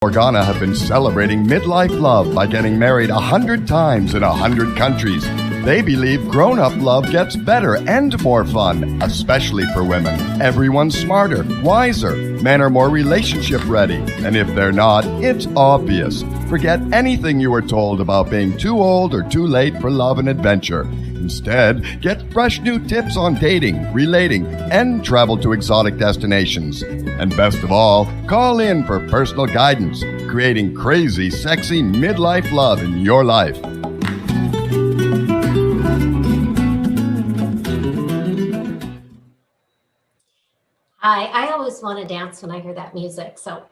Morgana have been celebrating midlife love by getting married 100 times in 100 countries. They believe grown-up love gets better and more fun, especially for women. Everyone's smarter, wiser, men are more relationship ready, and if they're not, it's obvious. Forget anything you were told about being too old or too late for love and adventure. Instead, get fresh new tips on dating, relating, and travel to exotic destinations. And best of all, call in for personal guidance, creating crazy, sexy midlife love in your life. Hi, I always want to dance when I hear that music. So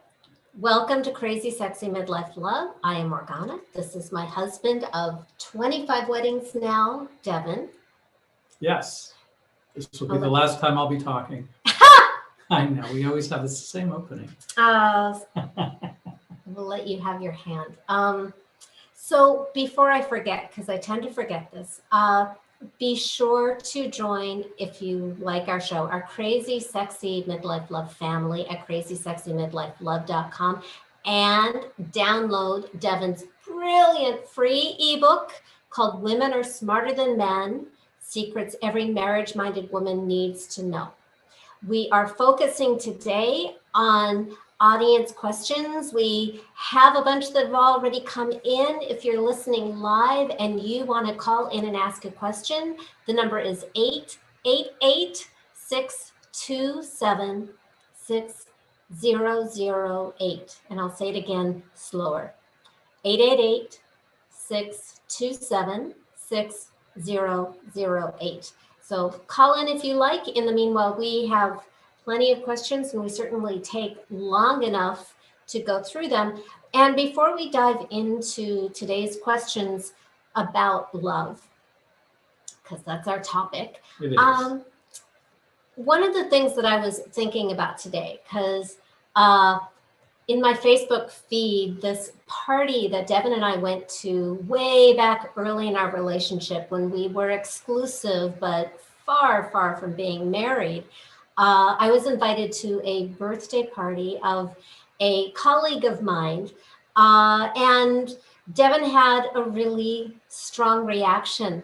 welcome to Crazy Sexy Midlife Love. I am Morgana. This is my husband of 25 weddings now, Devin. Yes, this will be the last time I'll be talking. I know, we always have the same opening. We'll let you have your hand. So before I forget, because I tend to forget this, be sure to join, if you like our show, our Crazy Sexy Midlife Love family at crazysexymidlifelove.com, and download Devin's brilliant free ebook called Women Are Smarter Than Men, Secrets Every Marriage-Minded Woman Needs to Know. We are focusing today on audience questions. We have a bunch that have already come in. If you're listening live and you want to call in and ask a question, the number is 888-627-6008. And I'll say it again slower. 888-627-6008. So call in if you like. In the meanwhile, we have plenty of questions, and we certainly take long enough to go through them. And before we dive into today's questions about love, because that's our topic, It is. One of the things that I was thinking about today, because in my Facebook feed, this party that Devin and I went to way back early in our relationship when we were exclusive, but far, far from being married, I was invited to a birthday party of a colleague of mine, and Devin had a really strong reaction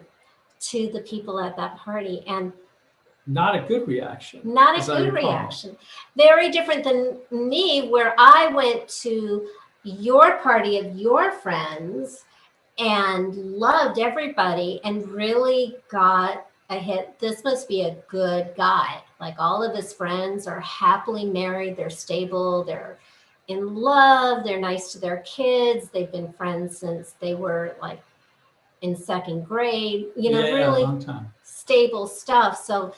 to the people at that party, and Not a good reaction. not a good reaction. Very different than me, where I went to your party of your friends and loved everybody and really got a hit. This must be a good guy. Like, all of his friends are happily married, they're stable, they're in love, they're nice to their kids, they've been friends since they were like in second grade, really long time. stable stuff. So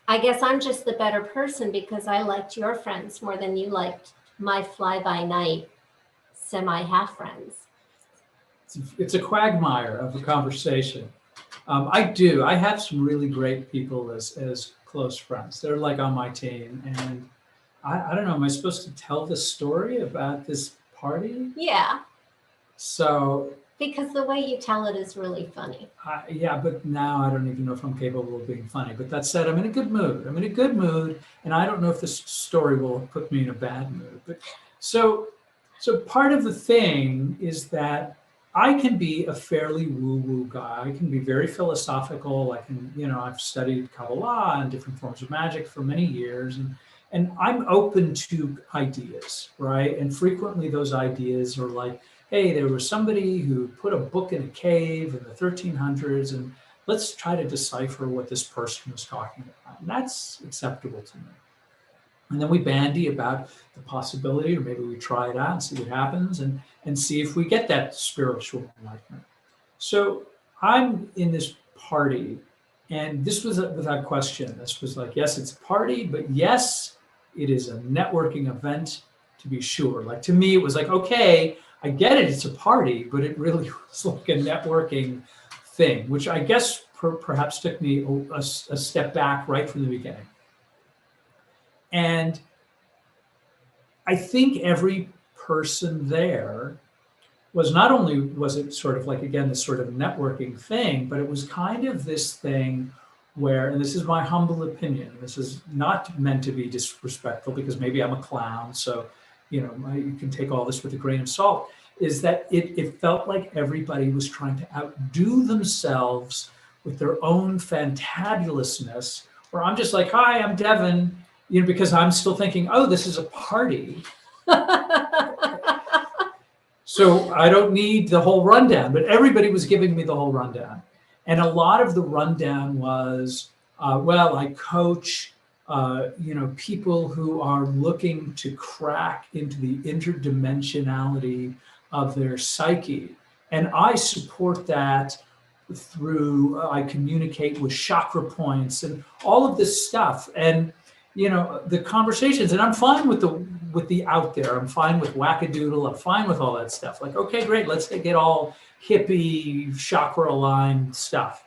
I guess I'm just the better person because I liked your friends more than you liked my fly-by-night semi-half friends. It's a quagmire of a conversation. I have some really great people as close friends. They're like on my team, and I don't know, am I supposed to tell the story about this party? Yeah. So, because the way you tell it is really funny. yeah, but now I don't even know if I'm capable of being funny. But that said, I'm in a good mood. And I don't know if this story will put me in a bad mood. But so part of the thing is that I can be a fairly woo-woo guy. I can be very philosophical. I've studied Kabbalah and different forms of magic for many years, and I'm open to ideas, right? And frequently those ideas are like, hey, there was somebody who put a book in a cave in the 1300s, and let's try to decipher what this person was talking about. And that's acceptable to me. And then we bandy about the possibility, or maybe we try it out and see what happens, and see if we get that spiritual enlightenment. So I'm in this party, and this was without question. This was like, yes, it's a party, but yes, it is a networking event, to be sure. Like, to me, it was like, okay, I get it, it's a party, but it really was like a networking thing, which I guess perhaps took me a step back right from the beginning. And I think every person there was, not only was it sort of like, again, this sort of networking thing, but it was kind of this thing where, and this is my humble opinion, this is not meant to be disrespectful because maybe I'm a clown, so you can take all this with a grain of salt, is that it felt like everybody was trying to outdo themselves with their own fantabulousness, where I'm just like, hi, I'm Devin, because I'm still thinking, oh, this is a party. So I don't need the whole rundown, but everybody was giving me the whole rundown. And a lot of the rundown was, well, I coach, people who are looking to crack into the interdimensionality of their psyche. And I support that through, I communicate with chakra points and all of this stuff. And, the conversations, and I'm fine with the out there. I'm fine with wackadoodle. I'm fine with all that stuff. Like, okay, great. Let's get all hippie, chakra aligned stuff.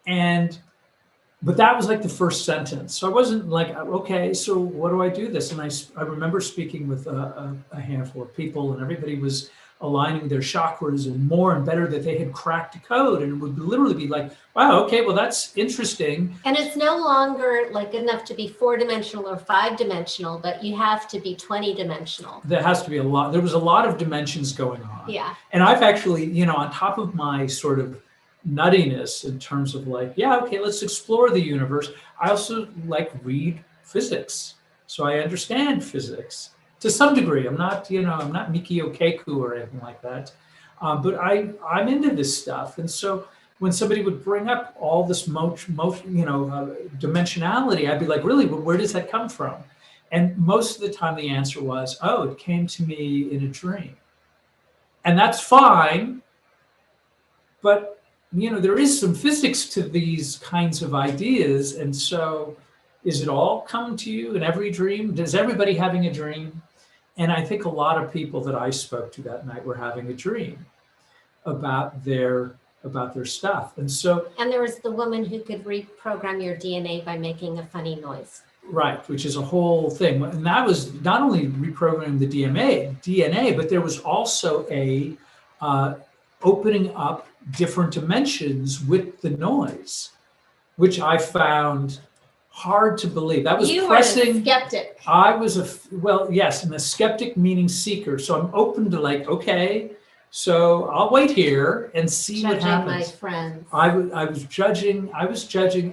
But that was like the first sentence. So I wasn't like, okay, so what do I do this? And I remember speaking with a handful of people, and everybody was aligning their chakras and more and better, that they had cracked the code. And it would literally be like, wow, okay, well, that's interesting. And it's no longer like good enough to be 4-dimensional or 5-dimensional, but you have to be 20-dimensional. There has to be a lot. There was a lot of dimensions going on. Yeah. And I've actually, on top of my sort of nuttiness in terms of like, yeah, okay, let's explore the universe, I also read physics. So I understand physics to some degree. I'm not Mikio Keku or anything like that. But I'm into this stuff. And so when somebody would bring up all this dimensionality, I'd be like, really, where does that come from? And most of the time the answer was, oh, it came to me in a dream. And that's fine. But, there is some physics to these kinds of ideas. And so is it all come to you in every dream? Does everybody having a dream? And I think a lot of people that I spoke to that night were having a dream about their stuff. And there was the woman who could reprogram your DNA by making a funny noise. Right, which is a whole thing. And that was not only reprogramming the DNA, but there was also a opening up different dimensions with the noise, which I found hard to believe. That was pressing. Were a skeptic. I was yes, and a skeptic meaning seeker. So I'm open to okay, so I'll wait here and see what happens. My friends. I was judging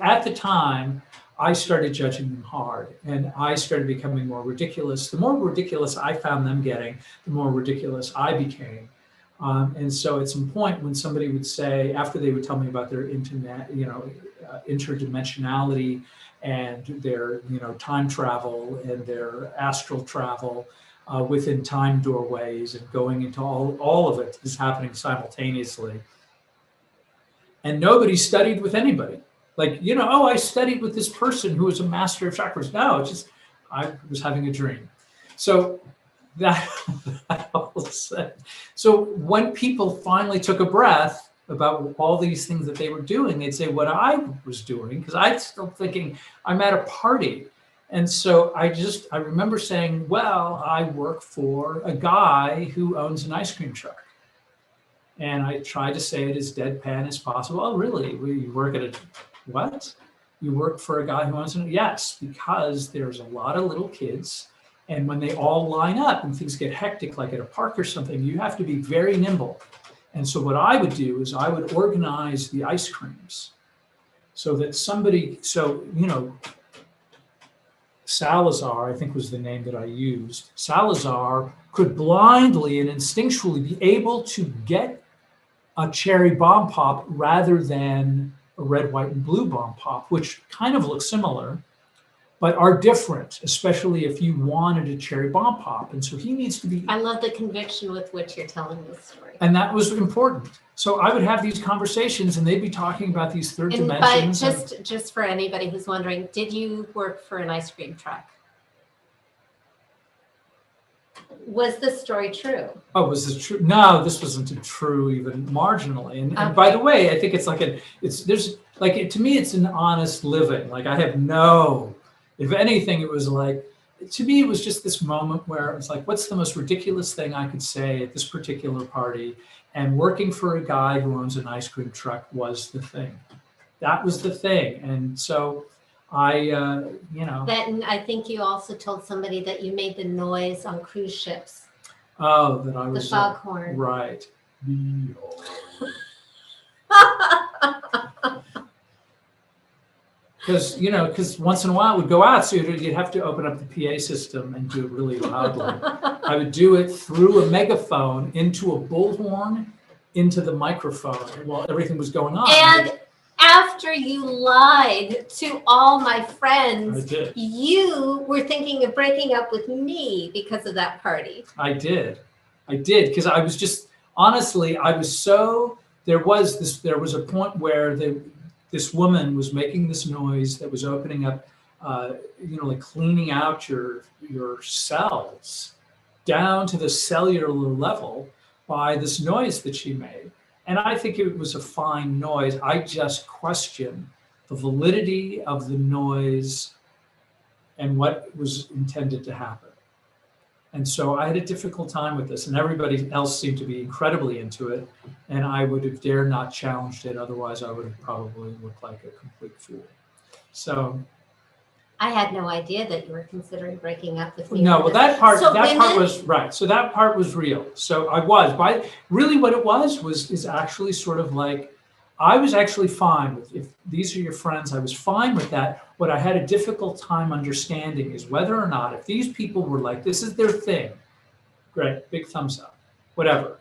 at the time. I started judging them hard, and I started becoming more ridiculous. The more ridiculous I found them getting, the more ridiculous I became. And so at some point when somebody would say, after they would tell me about their interdimensionality and their, time travel and their astral travel within time doorways and going into all of it is happening simultaneously. And nobody studied with anybody. I studied with this person who was a master of chakras. No, it's just, I was having a dream. So that all said. So when people finally took a breath about all these things that they were doing, they'd say what I was doing, because I'm still thinking I'm at a party. And so I remember saying, well, I work for a guy who owns an ice cream truck. And I tried to say it as deadpan as possible. Oh, really? You work at what? You work for a guy who owns an, yes, because there's a lot of little kids. And when they all line up and things get hectic, like at a park or something, you have to be very nimble. And so what I would do is I would organize the ice creams so that Salazar, I think was the name that I used. Salazar could blindly and instinctually be able to get a cherry bomb pop rather than a red, white, and blue bomb pop, which kind of look similar, but are different, especially if you wanted a cherry bomb pop. And so he needs to be. I love the conviction with which you're telling this story. And that was important. So I would have these conversations and they'd be talking about these third dimensions. But just for anybody who's wondering, did you work for an ice cream truck? Was this story true? Oh, was this true? No, this wasn't true even marginally. And by the way, I think it's to me, it's an honest living. I have if anything, it was to me, it was just this moment where it was what's the most ridiculous thing I could say at this particular party? And working for a guy who owns an ice cream truck was the thing. That was the thing. And so Then I think you also told somebody that you made the noise on cruise ships. Oh, that I The was foghorn. right. Because once in a while it would go out, so you'd have to open up the PA system and do it really loudly. I would do it through a megaphone into a bullhorn, into the microphone while everything was going on. And after you lied to all my friends, I did. you were thinking of breaking up with me because of that party. I did, because I was just, honestly, I was so, there was a point where this woman was making this noise that was opening up, like cleaning out your cells down to the cellular level by this noise that she made. And I think it was a fine noise. I just questioned the validity of the noise and what was intended to happen. And so I had a difficult time with this, and everybody else seemed to be incredibly into it. And I would have dared not challenged it. Otherwise, I would have probably looked like a complete fool. So I had no idea that you were considering breaking up with me. no, well, that part So part was right. So that part was real. So I was, but really what it is actually sort of like, I was actually fine with, if these are your friends, I was fine with that. What I had a difficult time understanding is whether or not, if these people were like, this is their thing, great, big thumbs up, whatever,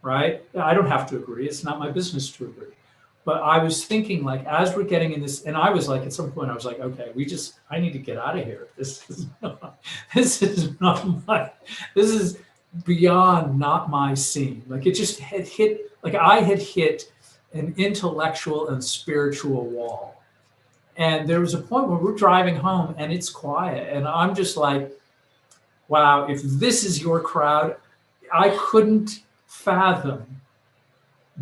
right? I don't have to agree. It's not my business to agree. But I was thinking, like, as we're getting in this, and I was like, at some point I was like, okay, I need to get out of here. This is beyond not my scene. Like, it just had hit, like I had hit an intellectual and spiritual wall. And there was a point where we're driving home and it's quiet. And I'm just like, wow, if this is your crowd, I couldn't fathom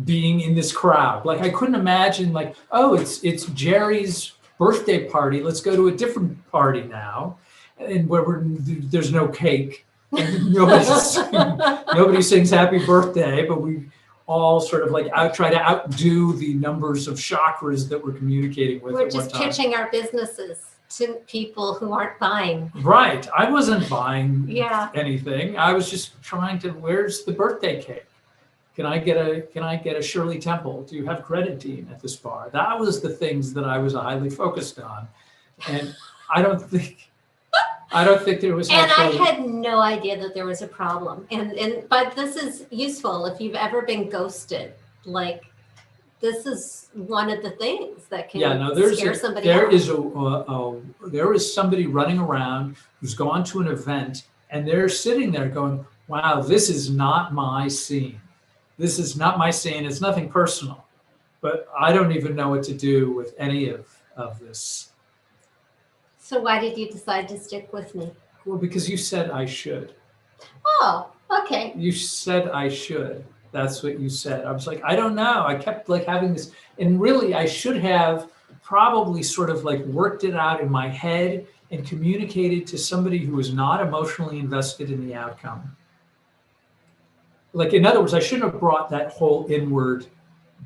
being in this crowd. Like, I couldn't imagine, like, oh, it's Jerry's birthday party. Let's go to a different party now. And where there's no cake. And nobody sings happy birthday, but we all sort of like try to outdo the numbers of chakras that we're communicating with. We're just pitching our businesses to people who aren't buying. Right. I wasn't buying anything. I was just trying to, where's the birthday cake? Can I get a Shirley Temple? Do you have grenadine at this bar? That was the things that I was highly focused on. And I don't think there was. And I had no idea that there was a problem. But this is useful if you've ever been ghosted. Like, this is one of the things that can scare somebody off. There is somebody running around who's gone to an event and they're sitting there going, wow, this is not my scene. This is not my scene. It's nothing personal, but I don't even know what to do with any of this. So why did you decide to stick with me? Well, because you said I should. Oh, okay. You said I should. That's what you said. I was like, I don't know. I kept like having this, and really I should have probably sort of like worked it out in my head and communicated to somebody who was not emotionally invested in the outcome. Like, in other words, I shouldn't have brought that whole inward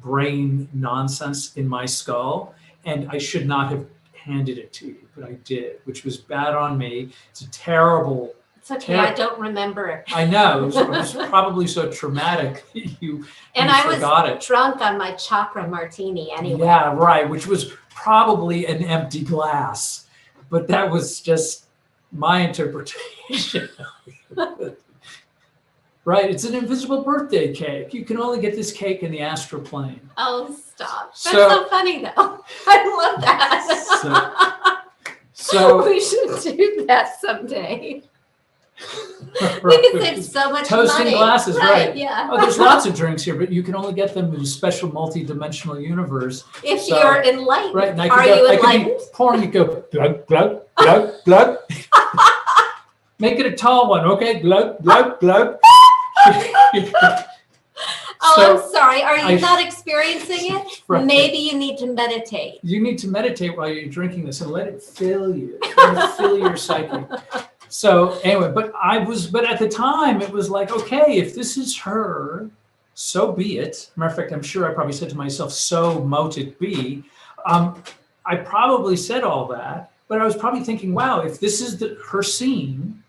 brain nonsense in my skull, and I should not have handed it to you, but I did, which was bad on me. It's a terrible. It's okay. I don't remember it. I know. It was probably so traumatic. You forgot it. Drunk on my chakra martini anyway. Yeah, right. Which was probably an empty glass, but that was just my interpretation. Right. It's an invisible birthday cake. You can only get this cake in the astral plane. Oh, stop. That's so funny, though. I love that. So we should do that someday. Right. We can save so much Toasting money. glasses, right. Yeah. Oh, there's lots of drinks here, but you can only get them in a special multi-dimensional universe. If you're enlightened. Right. And Are you enlightened? I could be pouring, you go, glug, glug, glug, glug. Make it a tall one, okay? Glug, glug, glug. I'm sorry. Are you not experiencing it? Right. Maybe you need to meditate. You need to meditate while you're drinking this and let it fill you. Let it fill your psyche. So anyway, but at the time it was like, okay, if this is her, so be it. Matter of fact, I'm sure I probably said to myself, so mote it be. I probably said all that, but I was probably thinking, wow, if this is her scene,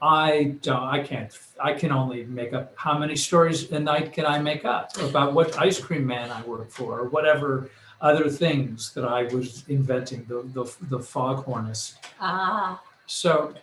I can only make up, how many stories a night can I make up about what ice cream man I work for, or whatever other things that I was inventing, the foghornist. So,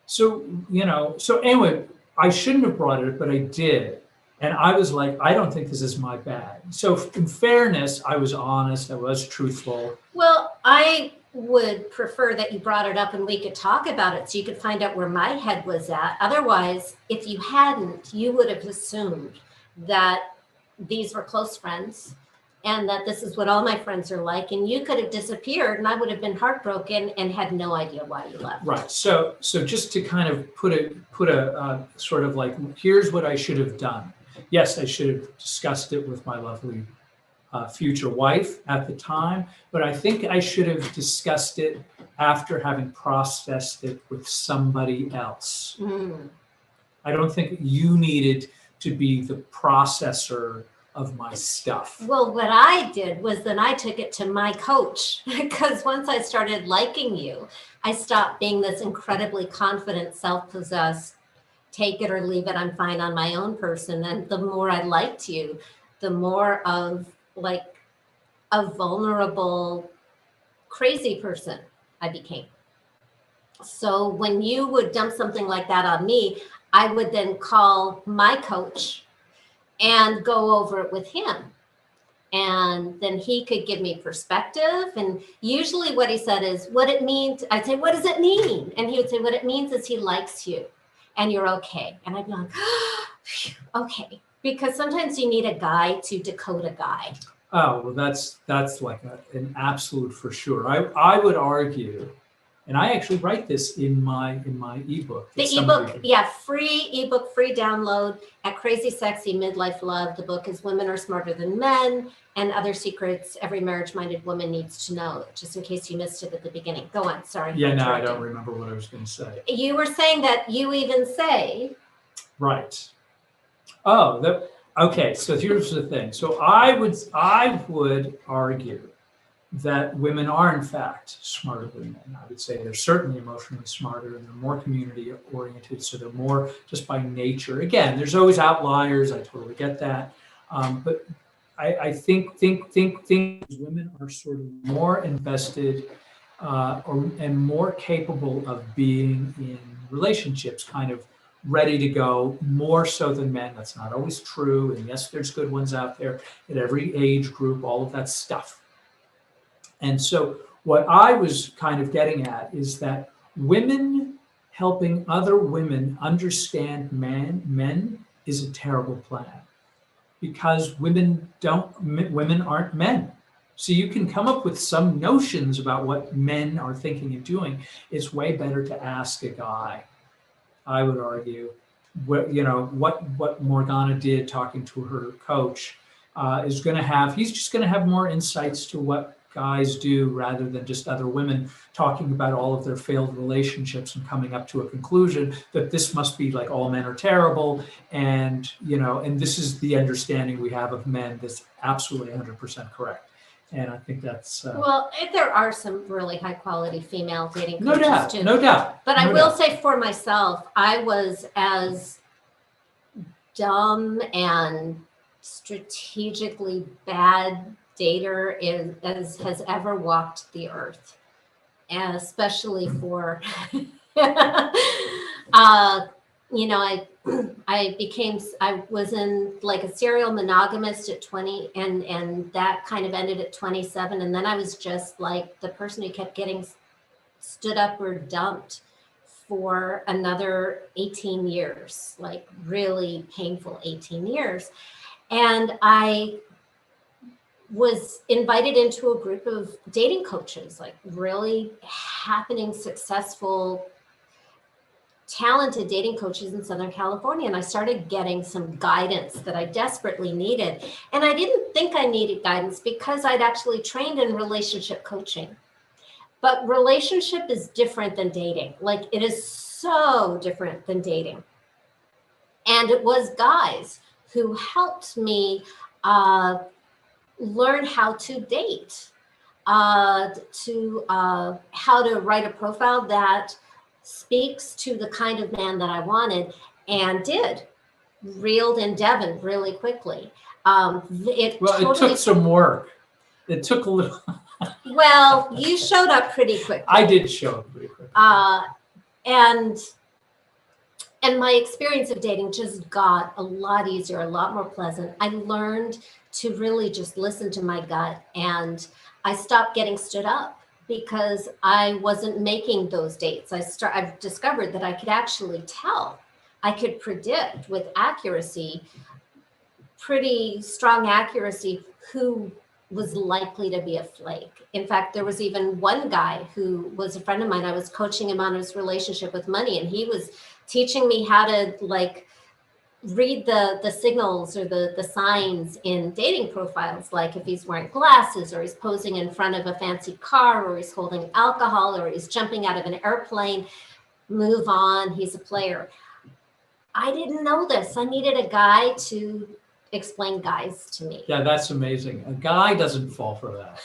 so anyway, I shouldn't have brought it, but I did. And I was like, I don't think this is my bag. So in fairness, I was honest, I was truthful. Well, I would prefer that you brought it up and we could talk about it so you could find out where my head was at. Otherwise, if you hadn't, you would have assumed that these were close friends and that this is what all my friends are like, and you could have disappeared and I would have been heartbroken and had no idea why you left. Right. So just to kind of put a sort of like, here's what I should have done. Yes, I should have discussed it with my lovely future wife at the time, but I think I should have discussed it after having processed it with somebody else. I don't think you needed to be the processor of my stuff. Well, what I did was then I took it to my coach, because once I started liking you, I stopped being this incredibly confident, self-possessed, take it or leave it, I'm fine on my own person. And the more I liked you, the more of like a vulnerable, crazy person I became. So when you would dump something like that on me, I would then call my coach and go over it with him. And then he could give me perspective. And usually what he said is, what it means, I'd say, what does it mean? And he would say, what it means is he likes you and you're okay. And I'd be like, okay. Because sometimes you need a guy to decode a guy. Oh, well, that's like an absolute for sure. I would argue, and I actually write this in my ebook. The ebook, yeah, free ebook, free download at Crazy Sexy Midlife Love. The book is Women Are Smarter Than Men and Other Secrets Every Marriage-Minded Woman Needs to Know, just in case you missed it at the beginning. Go on, sorry. Yeah, no, I don't remember what I was going to say. You were saying that you even say. Right. Oh, okay, so here's the thing. So I would argue that women are in fact smarter than men. I would say they're certainly emotionally smarter and they're more community oriented. So they're more just by nature. Again, there's always outliers. I totally get that. But I think women are sort of more invested and more capable of being in relationships, kind of ready to go, more so than men. That's not always true. And yes, there's good ones out there at every age group, all of that stuff. And so what I was kind of getting at is that women helping other women understand men is a terrible plan, because women aren't men. So you can come up with some notions about what men are thinking and doing. It's way better to ask a guy, I would argue. What Morgana did talking to her coach is going to have, he's just going to have more insights to what guys do, rather than just other women talking about all of their failed relationships and coming up to a conclusion that this must be like all men are terrible. And, and this is the understanding we have of men that's absolutely 100% correct. And I think that's... well, there are some really high quality female dating coaches too. No doubt. But I will say for myself, I was as dumb and strategically bad dater as has ever walked the earth, and especially for I was in like a serial monogamist at 20, and that kind of ended at 27, and then I was just like the person who kept getting stood up or dumped for another 18 years, like really painful 18 years. And I was invited into a group of dating coaches, like really happening, successful, talented dating coaches in Southern California. And I started getting some guidance that I desperately needed. And I didn't think I needed guidance because I'd actually trained in relationship coaching. But relationship is different than dating. Like, it is so different than dating. And it was guys who helped me learn how to date. to how to write a profile that speaks to the kind of man that I wanted, and did. Reeled in Devin really quickly. It took some work. It took a little. Well, you showed up pretty quickly. I did show up pretty quickly. And my experience of dating just got a lot easier, a lot more pleasant. I learned to really just listen to my gut, and I stopped getting stood up because I wasn't making those dates. I've discovered that I could actually tell. I could predict with accuracy, pretty strong accuracy, who was likely to be a flake. In fact, there was even one guy who was a friend of mine. I was coaching him on his relationship with money, and he was teaching me how to like read the signals or the signs in dating profiles, like if he's wearing glasses, or he's posing in front of a fancy car, or he's holding alcohol, or he's jumping out of an airplane. Move on, he's a player. I didn't know this. I needed a guy to explain guys to me. Yeah, that's amazing. A guy doesn't fall for that.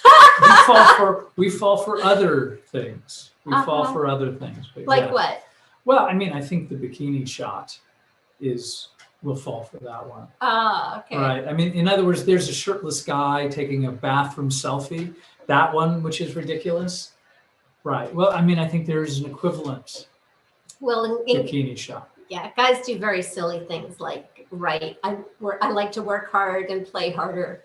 we fall for other things. We fall for other things. But like what? Well, I mean, I think the bikini shot will fall for that one. Oh, okay. Right. I mean, in other words, there's a shirtless guy taking a bathroom selfie. That one, which is ridiculous. Right. Well, I mean, I think there's an equivalent bikini shot. Yeah, guys do very silly things like write. I like to work hard and play harder.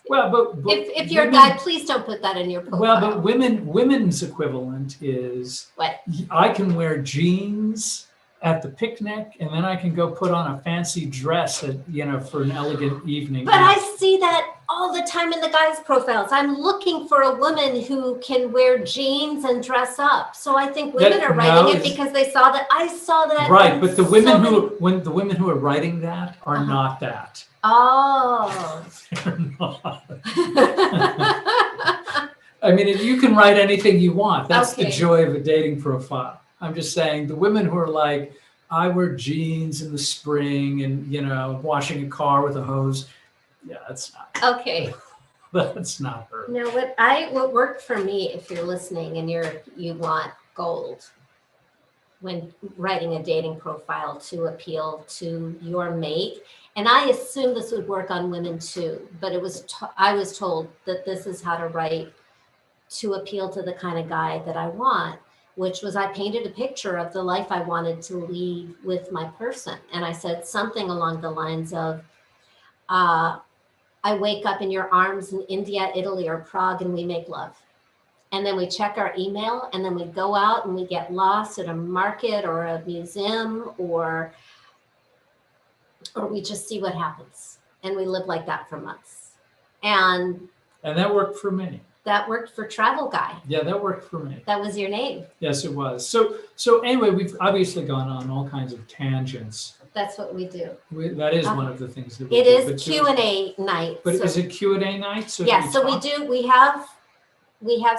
Well, but if you're a guy, please don't put that in your profile. Well, but women's equivalent is what? I can wear jeans at the picnic, and then I can go put on a fancy dress for an elegant evening. But I see that all the time in the guys' profiles. I'm looking for a woman who can wear jeans and dress up. So I think women are writing it because they saw that. I saw that. Right, but the women who are writing that are not that. Oh. They're not. I mean, you can write anything you want. That's the joy of a dating profile. I'm just saying the women who are like, I wear jeans in the spring and, washing a car with a hose. Yeah, that's not. Okay. That's not her. No, what worked for me, if you're listening and you want gold when writing a dating profile to appeal to your mate, and I assume this would work on women too, but I was told that this is how to write to appeal to the kind of guy that I want, which was I painted a picture of the life I wanted to lead with my person. And I said something along the lines of, I wake up in your arms in India, Italy, or Prague, and we make love. And then we check our email, and then we go out and we get lost at a market or a museum, or we just see what happens. And we live like that for months. And that worked for me. That worked for Travel Guy. Yeah, that worked for me. That was your name. Yes, it was. So anyway, we've obviously gone on all kinds of tangents. That's what we do. That is one of the things that we do. It is Q&A night. But is it Q&A night? So we do. We have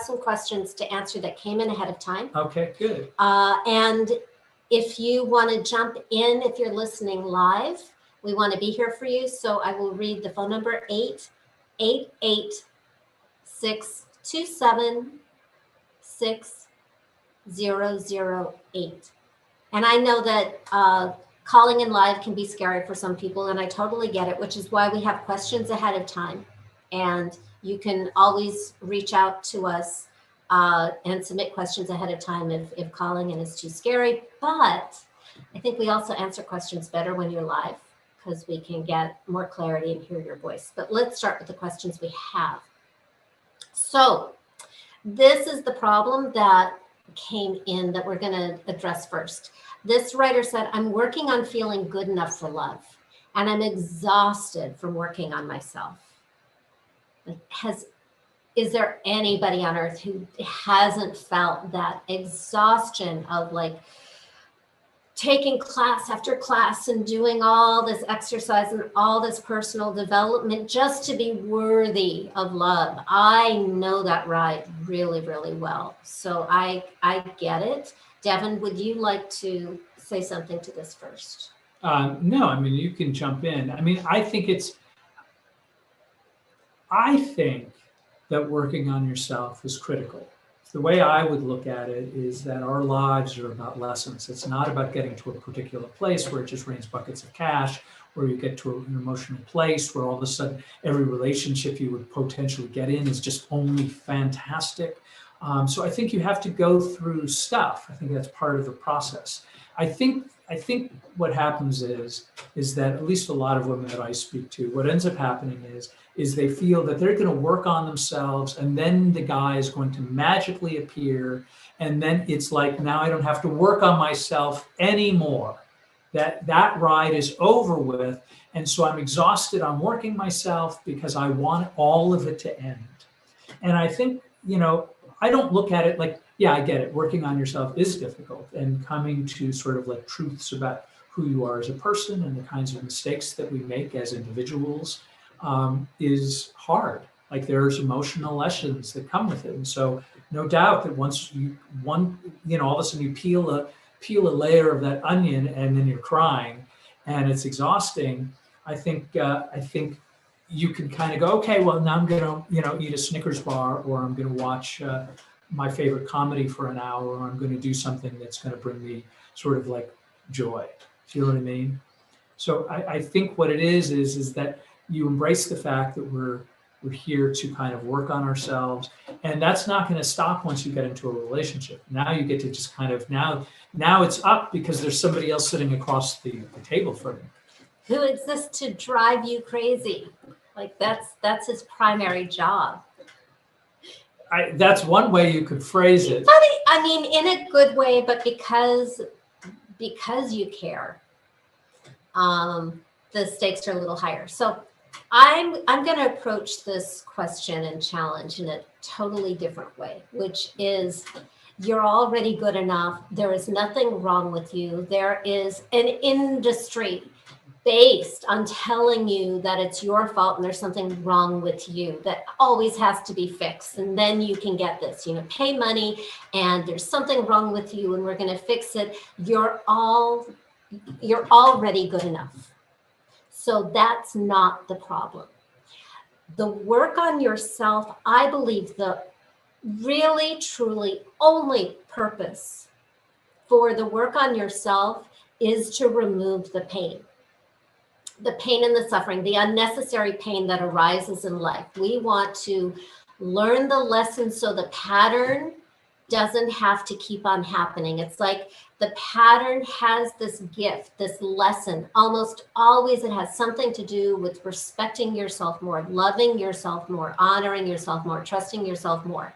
some questions to answer that came in ahead of time. Okay, good. And if you want to jump in, if you're listening live, we want to be here for you. So I will read the phone number 888-627-6008. And I know that calling in live can be scary for some people, and I totally get it, which is why we have questions ahead of time. And you can always reach out to us and submit questions ahead of time if calling in is too scary. But I think we also answer questions better when you're live because we can get more clarity and hear your voice. But let's start with the questions we have. So this is the problem that came in that we're going to address first. This writer said, I'm working on feeling good enough for love, and I'm exhausted from working on myself. Is there anybody on earth who hasn't felt that exhaustion of like taking class after class and doing all this exercise and all this personal development just to be worthy of love? I know that ride really, really well. So I get it. Devin, would you like to say something to this first? No, I mean, you can jump in. I mean, I think that working on yourself is critical. The way I would look at it is that our lives are about lessons. It's not about getting to a particular place where it just rains buckets of cash, where you get to an emotional place where all of a sudden every relationship you would potentially get in is just only fantastic. So I think you have to go through stuff. I think that's part of the process. I think what happens is that at least a lot of women that I speak to, what ends up happening is they feel that they're going to work on themselves, and then the guy is going to magically appear, and then it's like, now I don't have to work on myself anymore. That ride is over with, and so I'm exhausted. I'm working myself because I want all of it to end. And I think, I don't look at it like, yeah, I get it. Working on yourself is difficult, and coming to sort of like truths about who you are as a person and the kinds of mistakes that we make as individuals is hard. Like, there's emotional lessons that come with it. And so no doubt that once all of a sudden you peel a layer of that onion, and then you're crying and it's exhausting. I think you can kind of go, okay, well, now I'm going to, eat a Snickers bar, or I'm going to watch my favorite comedy for an hour, or I'm going to do something that's going to bring me sort of like joy. Do you know what I mean? So I think what it is that you embrace the fact that we're here to kind of work on ourselves, and that's not going to stop once you get into a relationship. Now you get to just kind of now it's up because there's somebody else sitting across the table from you. Who exists to drive you crazy? Like, that's his primary job. That's one way you could phrase it. But I mean, in a good way, but because you care, the stakes are a little higher. So I'm going to approach this question and challenge in a totally different way, which is, you're already good enough. There is nothing wrong with you. There is an industry based on telling you that it's your fault and there's something wrong with you that always has to be fixed. And then you can get this, pay money and there's something wrong with you and we're going to fix it. You're already good enough. So that's not the problem. The work on yourself, I believe the really, truly only purpose for the work on yourself is to remove the pain and the suffering, the unnecessary pain that arises in life. We want to learn the lesson so the pattern doesn't have to keep on happening. It's like the pattern has this gift, this lesson. Almost always it has something to do with respecting yourself more, loving yourself more, honoring yourself more, trusting yourself more.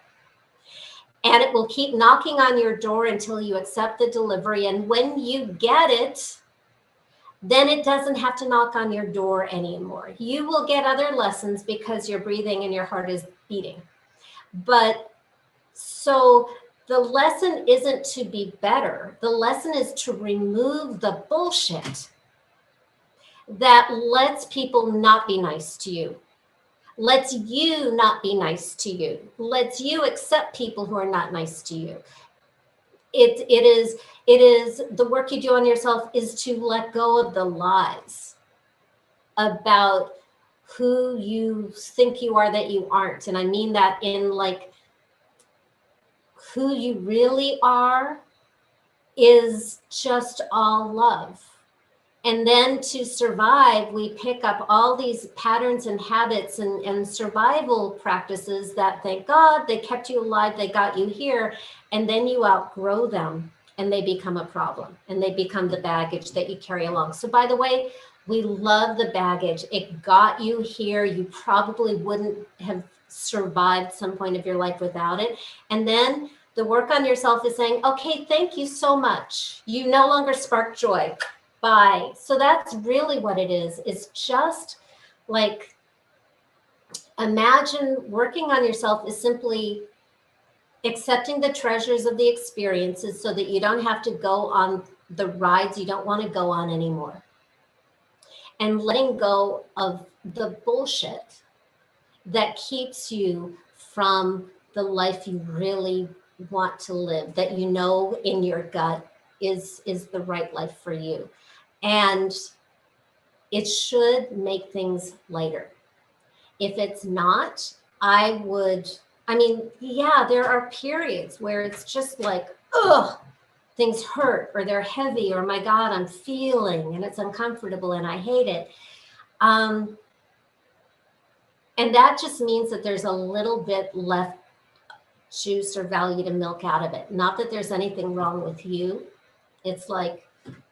And it will keep knocking on your door until you accept the delivery. And when you get it, then it doesn't have to knock on your door anymore. You will get other lessons because you're breathing and your heart is beating. But so the lesson isn't to be better. The lesson is to remove the bullshit that lets people not be nice to you, lets you not be nice to you, lets you accept people who are not nice to you. It is the work you do on yourself is to let go of the lies about who you think you are that you aren't. And I mean that in like, who you really are is just all love. And then to survive, we pick up all these patterns and habits and survival practices that, thank God, they kept you alive, they got you here, and then you outgrow them and they become a problem and they become the baggage that you carry along. So by the way, we love the baggage. It got you here. You probably wouldn't have survived some point of your life without it. And then the work on yourself is saying, okay, thank you so much. You no longer spark joy. Bye. So that's really what it is. It's just like, imagine working on yourself is simply accepting the treasures of the experiences so that you don't have to go on the rides you don't want to go on anymore. And letting go of the bullshit that keeps you from the life you really want to live, that you know in your gut is the right life for you. And it should make things lighter. If it's not, I would, I mean, yeah, there are periods where it's just like, ugh, things hurt or they're heavy or my God, I'm feeling and it's uncomfortable and I hate it. And that just means that there's a little bit left juice or value to milk out of it. Not that there's anything wrong with you. It's like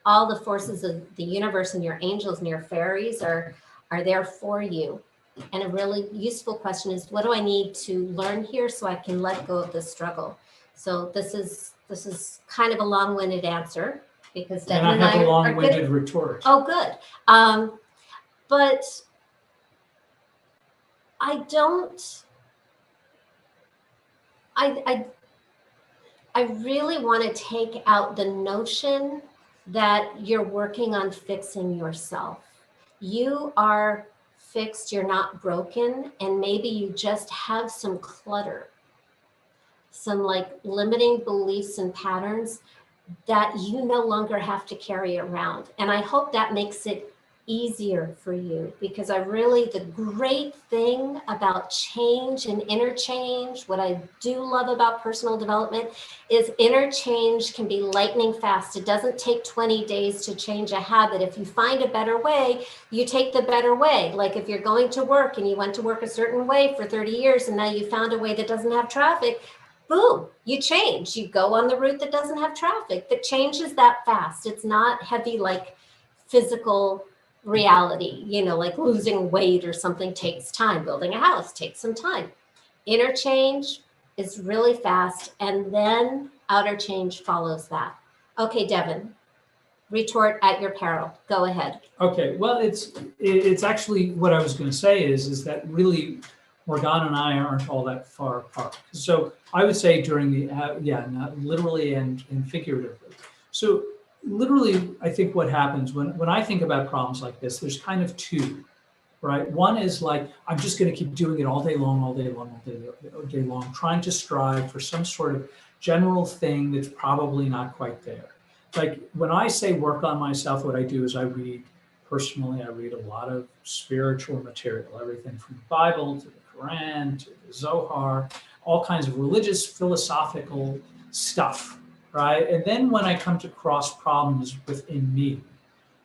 all the forces of the universe and your angels and your fairies are there for you. And a really useful question is, what do I need to learn here so I can let go of the struggle? So this is kind of a long-winded answer because And I have a long-winded retort. Oh, good. But I don't. I really want to take out the notion that you're working on fixing yourself. You are fixed, you're not broken, and maybe you just have some clutter, some like limiting beliefs and patterns that you no longer have to carry around. And I hope that makes it easier for you, because the great thing about change and interchange, what I do love about personal development is interchange can be lightning fast. It doesn't take 20 days to change a habit. If you find a better way, you take the better way. Like if you're going to work and you went to work a certain way for 30 years and now you found a way that doesn't have traffic, boom, you change. You go on the route that doesn't have traffic. The change is that fast. It's not heavy like physical reality, like losing weight or something takes time. Building a house takes some time. Interchange is really fast, and then outer change follows that. Okay, Devin, retort at your peril. Go ahead. Okay, well, it's actually what I was going to say is that really Morgana and I aren't all that far apart. So I would say during the, not literally and figuratively. So literally, I think what happens when I think about problems like this, there's kind of two, right? One is like, I'm just going to keep doing it all day long, trying to strive for some sort of general thing that's probably not quite there. Like when I say work on myself, what I do is I read a lot of spiritual material, everything from the Bible to the Quran to the Zohar, all kinds of religious, philosophical stuff, right? And then when I come to cross problems within me,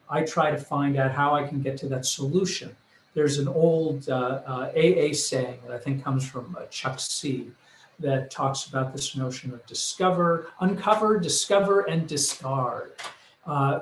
I try to find out how I can get to that solution. There's an old AA saying that I think comes from Chuck C. that talks about this notion of uncover, discover, and discard.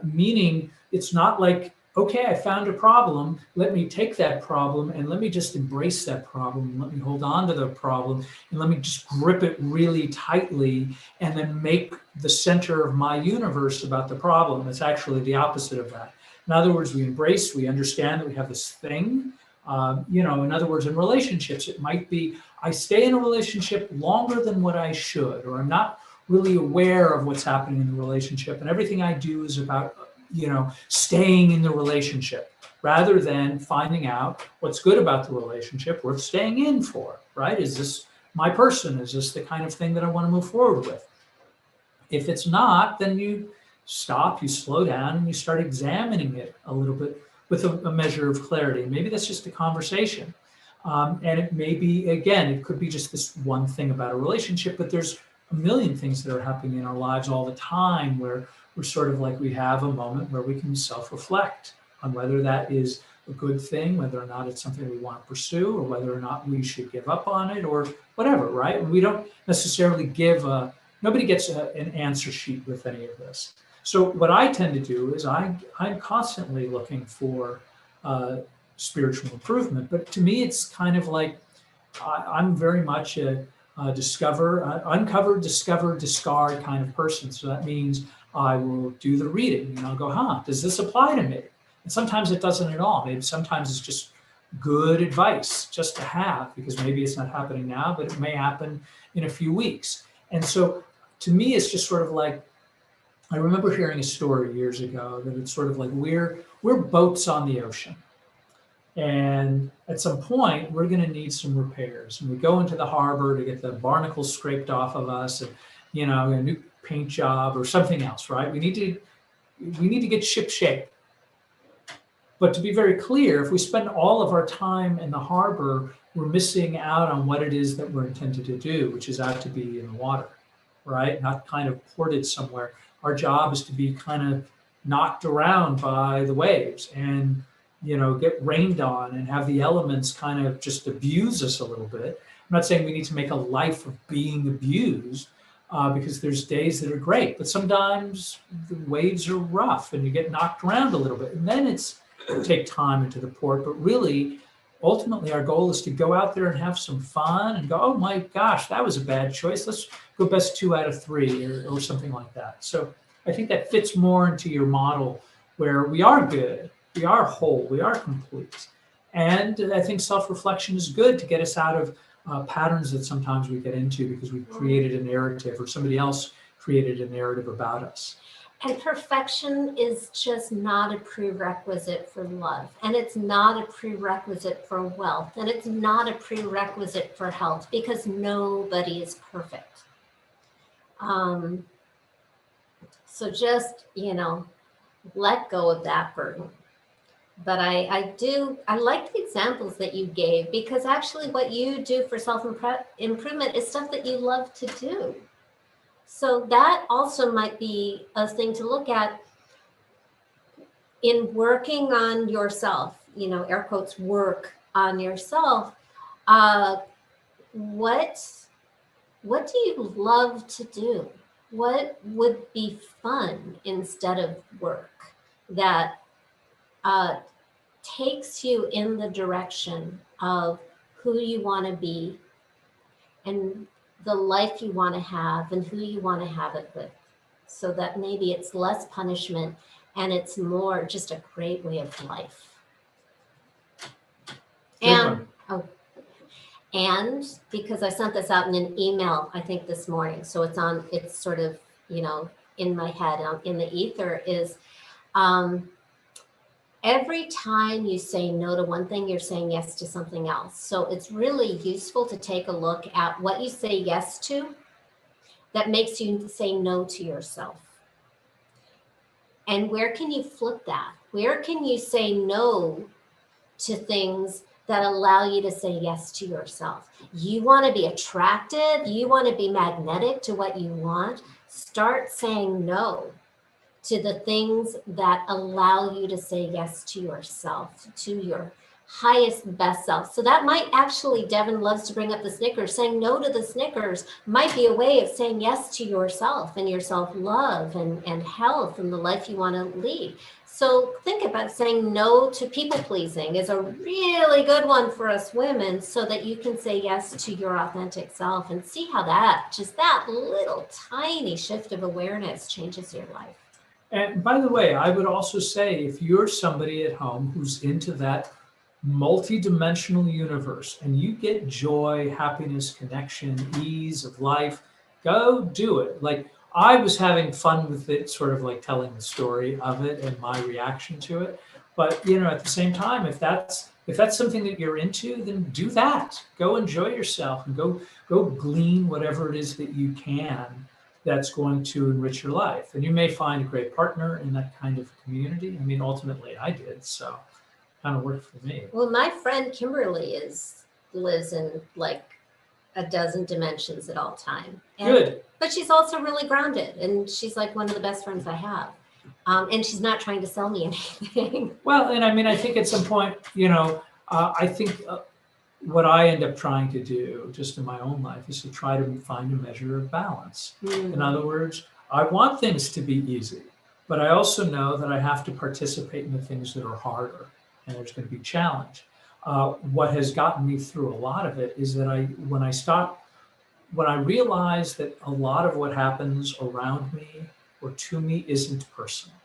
Meaning it's not like, okay, I found a problem, let me take that problem and let me just embrace that problem, and let me hold on to the problem, and let me just grip it really tightly and then make the center of my universe about the problem. It's actually the opposite of that. In other words, we understand that we have this thing. In other words, in relationships, it might be, I stay in a relationship longer than what I should, or I'm not really aware of what's happening in the relationship, and everything I do is about staying in the relationship rather than finding out what's good about the relationship worth staying in for, right? Is this my person? Is this the kind of thing that I want to move forward with? If it's not, then you stop, you slow down, and you start examining it a little bit with a measure of clarity. Maybe that's just a conversation. And it may be, again, it could be just this one thing about a relationship, but there's a million things that are happening in our lives all the time where we're sort of like, we have a moment where we can self-reflect on whether that is a good thing, whether or not it's something we want to pursue, or whether or not we should give up on it, or whatever, right? And we don't necessarily nobody gets an answer sheet with any of this. So what I tend to do is I'm constantly looking for spiritual improvement, but to me, it's kind of like, I'm very much a uncover, discover, discard kind of person. So that means I will do the reading and I'll go, does this apply to me? And sometimes it doesn't at all. Maybe sometimes it's just good advice just to have, because maybe it's not happening now, but it may happen in a few weeks. And so to me, it's just sort of like, I remember hearing a story years ago that it's sort of like we're boats on the ocean. And at some point, we're going to need some repairs. And we go into the harbor to get the barnacles scraped off of us, and a new paint job or something else, right? We need to get ship shape. But to be very clear, if we spend all of our time in the harbor we're missing out on what it is that we're intended to do, which is out to be in the water, right? Not kind of ported somewhere. Our job is to be kind of knocked around by the waves and, get rained on and have the elements kind of just abuse us a little bit. I'm not saying we need to make a life of being abused, because there's days that are great, but sometimes the waves are rough and you get knocked around a little bit. And then it's take time into the port. But really, ultimately, our goal is to go out there and have some fun and go, oh my gosh, that was a bad choice. Let's go best 2 out of 3 or something like that. So I think that fits more into your model where we are good, we are whole, we are complete. And I think self-reflection is good to get us out of patterns that sometimes we get into because we've created a narrative or somebody else created a narrative about us. And perfection is just not a prerequisite for love. And it's not a prerequisite for wealth. And it's not a prerequisite for health because nobody is perfect. So just, let go of that burden. But I like the examples that you gave, because actually what you do for self-improvement is stuff that you love to do. So that also might be a thing to look at in working on yourself, air quotes, work on yourself. What do you love to do? What would be fun instead of work that takes you in the direction of who you want to be and the life you want to have and who you want to have it with, so that maybe it's less punishment and it's more just a great way of life. And because I sent this out in an email, I think this morning, so it's sort of, in my head, in the ether, is every time you say no to one thing, you're saying yes to something else. So it's really useful to take a look at what you say yes to that makes you say no to yourself. And where can you flip that? Where can you say no to things that allow you to say yes to yourself? You want to be attractive. You want to be magnetic to what you want. Start saying no to the things that allow you to say yes to yourself, to your highest, best self. So that might actually, Devin loves to bring up the Snickers. Saying no to the Snickers might be a way of saying yes to yourself and your self-love and health and the life you want to lead. So think about saying no to people pleasing is a really good one for us women, so that you can say yes to your authentic self and see how that little tiny shift of awareness changes your life. And by the way, I would also say, if you're somebody at home who's into that multi-dimensional universe and you get joy, happiness, connection, ease of life, go do it. Like, I was having fun with it, sort of like telling the story of it and my reaction to it. But, at the same time, if that's something that you're into, then do that. Go enjoy yourself and go glean whatever it is that you can that's going to enrich your life. And you may find a great partner in that kind of community. I mean, ultimately I did, so it kind of worked for me. Well, my friend Kimberly lives in like a dozen dimensions at all time. Good. But she's also really grounded, and she's like one of the best friends I have. And she's not trying to sell me anything. Well, and I mean, I think at some point, I think what I end up trying to do just in my own life is to try to find a measure of balance. In other words, I want things to be easy, but I also know that I have to participate in the things that are harder, and there's going to be challenge. What has gotten me through a lot of it is that when I realize that a lot of what happens around me or to me isn't personal.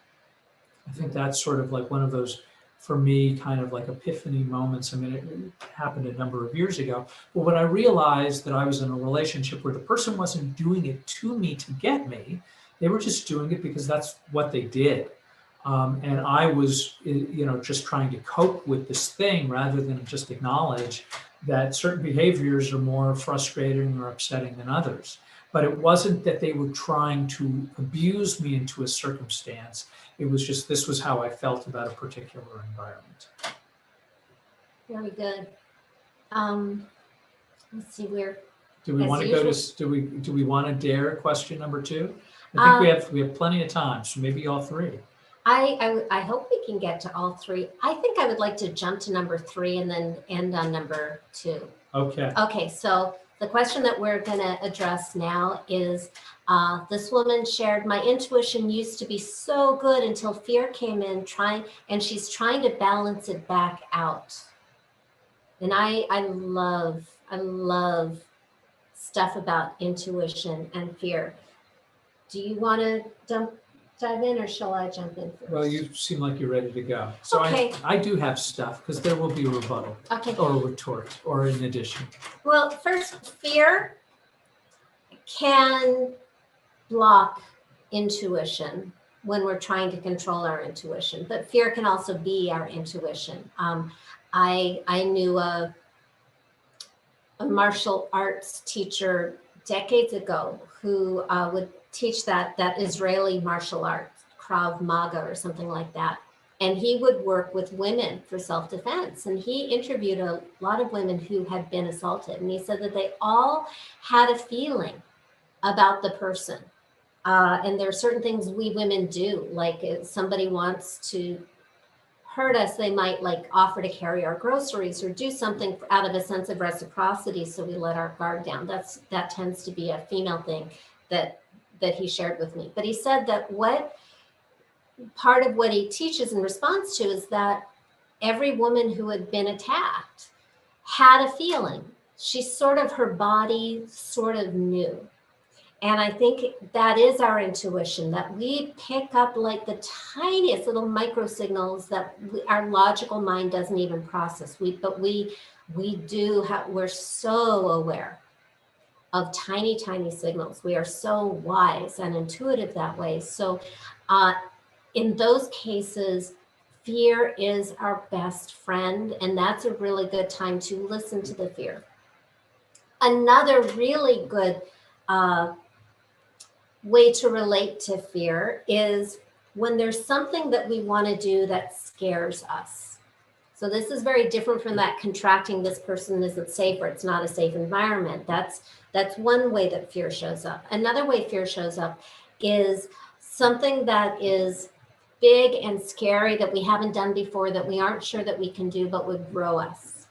I think that's sort of like one of those, for me, kind of like epiphany moments. I mean, it happened a number of years ago. But when I realized that I was in a relationship where the person wasn't doing it to me to get me, they were just doing it because that's what they did. And I was, just trying to cope with this thing rather than just acknowledge that certain behaviors are more frustrating or upsetting than others. But it wasn't that they were trying to abuse me into a circumstance. It was just, this was how I felt about a particular environment. Very good. Let's see where. Do we As want to go usual. do we want to dare question number 2? I think we have plenty of time, so maybe all 3. I hope we can get to all 3. I think I would like to jump to number 3 and then end on number 2. Okay. Okay, so the question that we're going to address now is this woman shared, my intuition used to be so good until fear came in, and she's trying to balance it back out. And I love stuff about intuition and fear. Do you want to dive in, or shall I jump in first? Well, you seem like you're ready to go. So Okay. I do have stuff, because there will be a rebuttal Okay. or a retort or an addition. Well, first, fear can block intuition when we're trying to control our intuition, but fear can also be our intuition. I knew a martial arts teacher decades ago who would teach that Israeli martial arts, Krav Maga or something like that. And he would work with women for self-defense. And he interviewed a lot of women who had been assaulted. And he said that they all had a feeling about the person. And there are certain things we women do, like if somebody wants to hurt us, they might like offer to carry our groceries or do something out of a sense of reciprocity, so we let our guard down. That tends to be a female thing that he shared with me. But he said that part of what he teaches in response to is that every woman who had been attacked had a feeling. Her body sort of knew. And I think that is our intuition, that we pick up like the tiniest little micro signals that our logical mind doesn't even process. We're so aware of tiny, tiny signals. We are so wise and intuitive that way. So in those cases, fear is our best friend, and that's a really good time to listen to the fear. Another really good way to relate to fear is when there's something that we want to do that scares us. So this is very different from that contracting, this person isn't safe or it's not a safe environment. That's one way that fear shows up. Another way fear shows up is something that is big and scary that we haven't done before, that we aren't sure that we can do, but would grow us.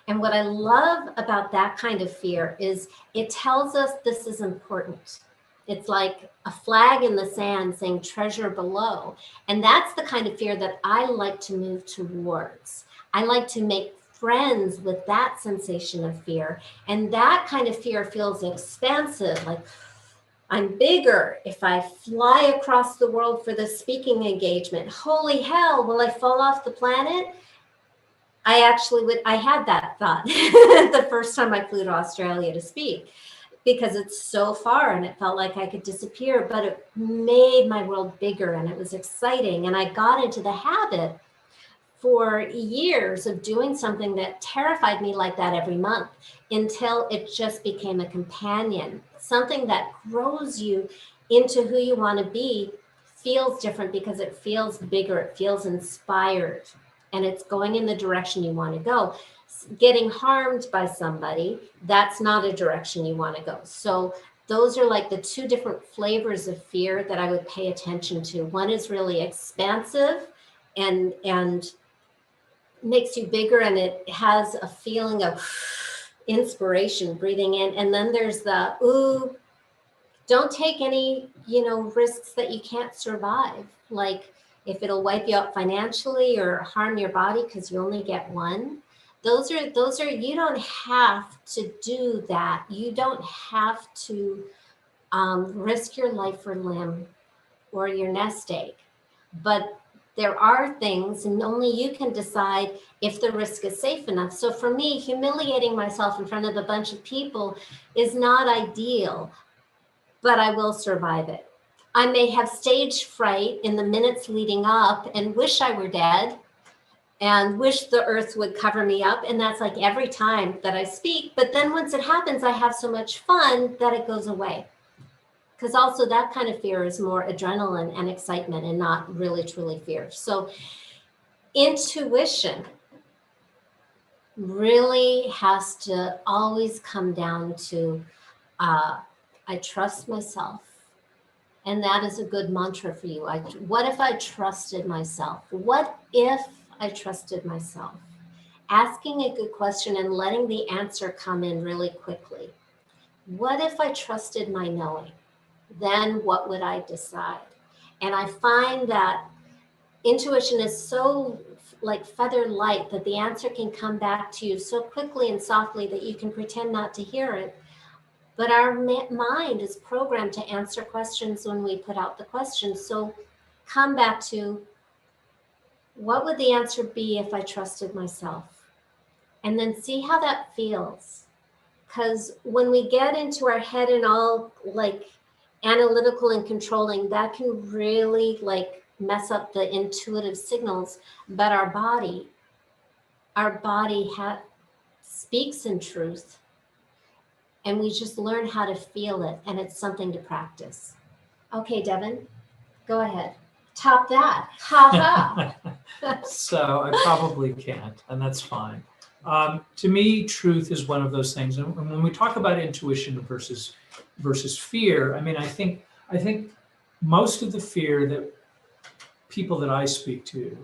And what I love about that kind of fear is it tells us this is important. It's like a flag in the sand saying treasure below. And that's the kind of fear that I like to move towards. I like to make friends with that sensation of fear. And that kind of fear feels expansive, like I'm bigger if I fly across the world for the speaking engagement. Holy hell, will I fall off the planet? I had that thought the first time I flew to Australia to speak, because it's so far and it felt like I could disappear, but it made my world bigger and it was exciting. And I got into the habit for years of doing something that terrified me like that every month until it just became a companion. Something that grows you into who you want to be feels different because it feels bigger, it feels inspired, and it's going in the direction you want to go. Getting harmed by somebody, that's not a direction you want to go. So those are like the two different flavors of fear that I would pay attention to. One is really expansive and makes you bigger, and it has a feeling of inspiration, breathing in. And then there's the, ooh, don't take any, risks that you can't survive. Like if it'll wipe you out financially or harm your body because you only get one. Those are, you don't have to do that. You don't have to risk your life or limb or your nest egg. But there are things, and only you can decide if the risk is safe enough. So for me, humiliating myself in front of a bunch of people is not ideal, but I will survive it. I may have stage fright in the minutes leading up and wish I were dead and wish the earth would cover me up. And that's like every time that I speak. But then once it happens, I have so much fun that it goes away. Because also that kind of fear is more adrenaline and excitement and not really, truly fear. So intuition really has to always come down to I trust myself. And that is a good mantra for you. What if I trusted myself? What if I trusted myself? Asking a good question and letting the answer come in really quickly. What if I trusted my knowing? Then what would I decide? And I find that intuition is so like feather light that the answer can come back to you so quickly and softly that you can pretend not to hear it. But our mind is programmed to answer questions when we put out the question. So come back to, what would the answer be if I trusted myself? And then see how that feels. Because when we get into our head and all like analytical and controlling, that can really like mess up the intuitive signals. But our body speaks in truth, and we just learn how to feel it, and it's something to practice. Okay, Devin, go ahead. Top that. Ha ha. So I probably can't, and that's fine. To me, truth is one of those things. And when we talk about intuition versus fear, I mean, I think most of the fear that people that I speak to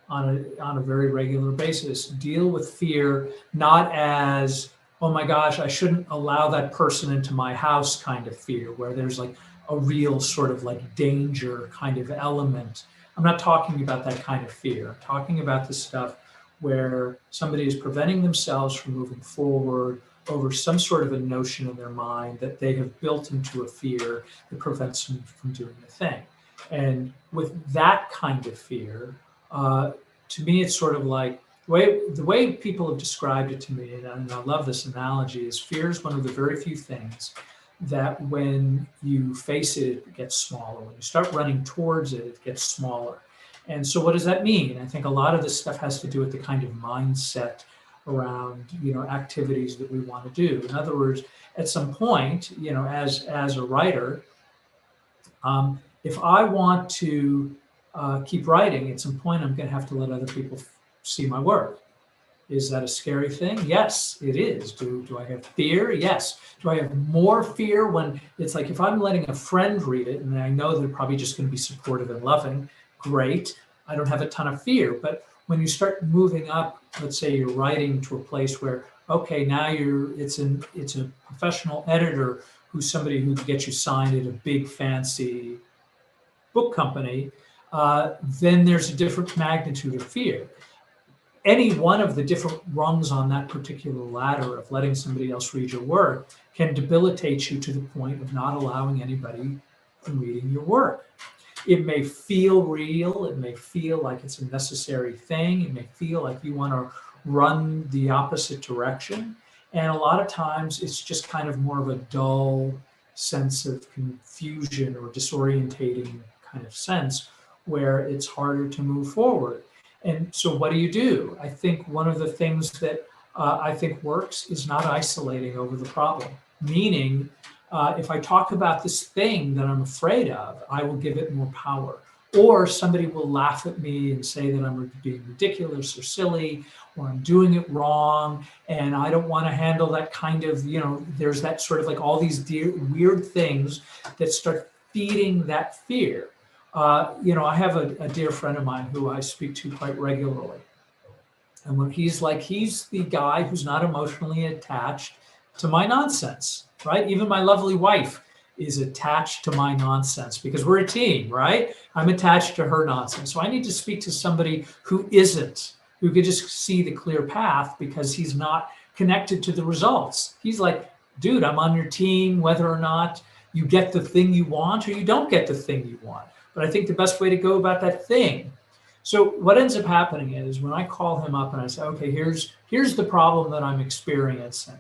on a very regular basis deal with fear not as, oh my gosh, I shouldn't allow that person into my house kind of fear, where there's like a real sort of like danger kind of element. I'm not talking about that kind of fear. I'm talking about the stuff where somebody is preventing themselves from moving forward over some sort of a notion in their mind that they have built into a fear that prevents them from doing the thing. And with that kind of fear, to me, it's sort of like the way people have described it to me, and I love this analogy, is fear is one of the very few things that when you face it, it gets smaller. When you start running towards it, it gets smaller. And so what does that mean? I think a lot of this stuff has to do with the kind of mindset around, activities that we want to do. In other words, at some point, as a writer, if I want to keep writing, at some point I'm going to have to let other people see my work. Is that a scary thing? Yes, it is. Do I have fear? Yes. Do I have more fear when it's like if I'm letting a friend read it and I know they're probably just going to be supportive and loving? Great. I don't have a ton of fear. But when you start moving up, let's say you're writing to a place where, okay, now it's a professional editor who's somebody who can get you signed at a big fancy book company, then there's a different magnitude of fear. Any one of the different rungs on that particular ladder of letting somebody else read your work can debilitate you to the point of not allowing anybody from reading your work. It may feel real. It may feel like it's a necessary thing. It may feel like you want to run the opposite direction. And a lot of times it's just kind of more of a dull sense of confusion or disorientating kind of sense where it's harder to move forward. And so what do? I think one of the things that I think works is not isolating over the problem. Meaning, if I talk about this thing that I'm afraid of, I will give it more power. Or somebody will laugh at me and say that I'm being ridiculous or silly, or I'm doing it wrong, and I don't want to handle that kind of, there's that sort of like all these weird things that start feeding that fear. I have a dear friend of mine who I speak to quite regularly. And when he's the guy who's not emotionally attached to my nonsense, right? Even my lovely wife is attached to my nonsense because we're a team, right? I'm attached to her nonsense. So I need to speak to somebody who isn't, who could just see the clear path because he's not connected to the results. He's like, dude, I'm on your team, whether or not you get the thing you want or you don't get the thing you want. But I think the best way to go about that thing. So what ends up happening is when I call him up and I say, okay, here's the problem that I'm experiencing.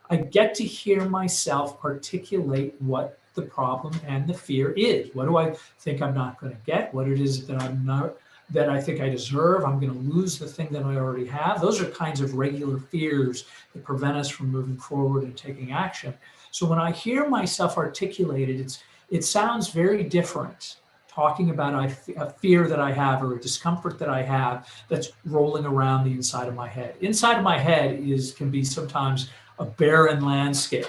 I get to hear myself articulate what the problem and the fear is. What do I think I'm not going to get? What it is that that I think I deserve. I'm going to lose the thing that I already have. Those are kinds of regular fears that prevent us from moving forward and taking action. So when I hear myself articulated, it sounds very different talking about a fear that I have or a discomfort that I have that's rolling around the inside of my head. Inside of my head can be sometimes a barren landscape,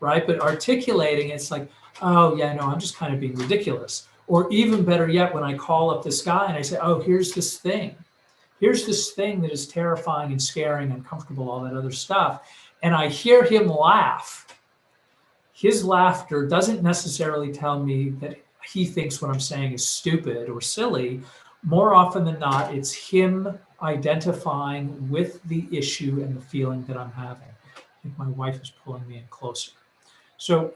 right? But articulating, it's like, oh yeah, no, I'm just kind of being ridiculous. Or even better yet, when I call up this guy and I say, oh, here's this thing that is terrifying and scary and uncomfortable, all that other stuff. And I hear him laugh. His laughter doesn't necessarily tell me that he thinks what I'm saying is stupid or silly. More often than not, it's him identifying with the issue and the feeling that I'm having. I think my wife is pulling me in closer. So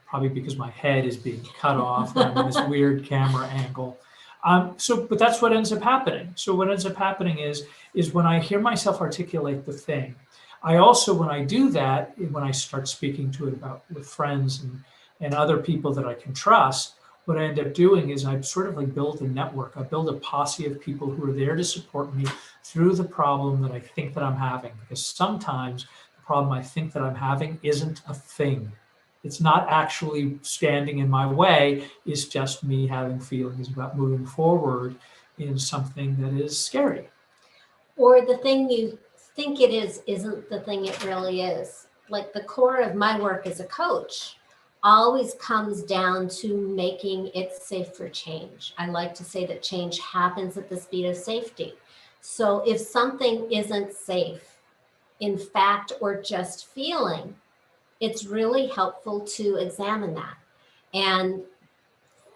probably because my head is being cut off, I'm in this weird camera angle. But that's what ends up happening. So what ends up happening is when I hear myself articulate the thing, I also, when I do that, when I start speaking to it with friends and other people that I can trust, what I end up doing is I sort of like build a network. I build a posse of people who are there to support me through the problem that I think that I'm having. Because sometimes the problem I think that I'm having isn't a thing. It's not actually standing in my way. It's just me having feelings about moving forward in something that is scary. Or the thing you think it is isn't the thing it really is. Like the core of my work as a coach always comes down to making it safe for change. I like to say that change happens at the speed of safety. So if something isn't safe, in fact, or just feeling, it's really helpful to examine that and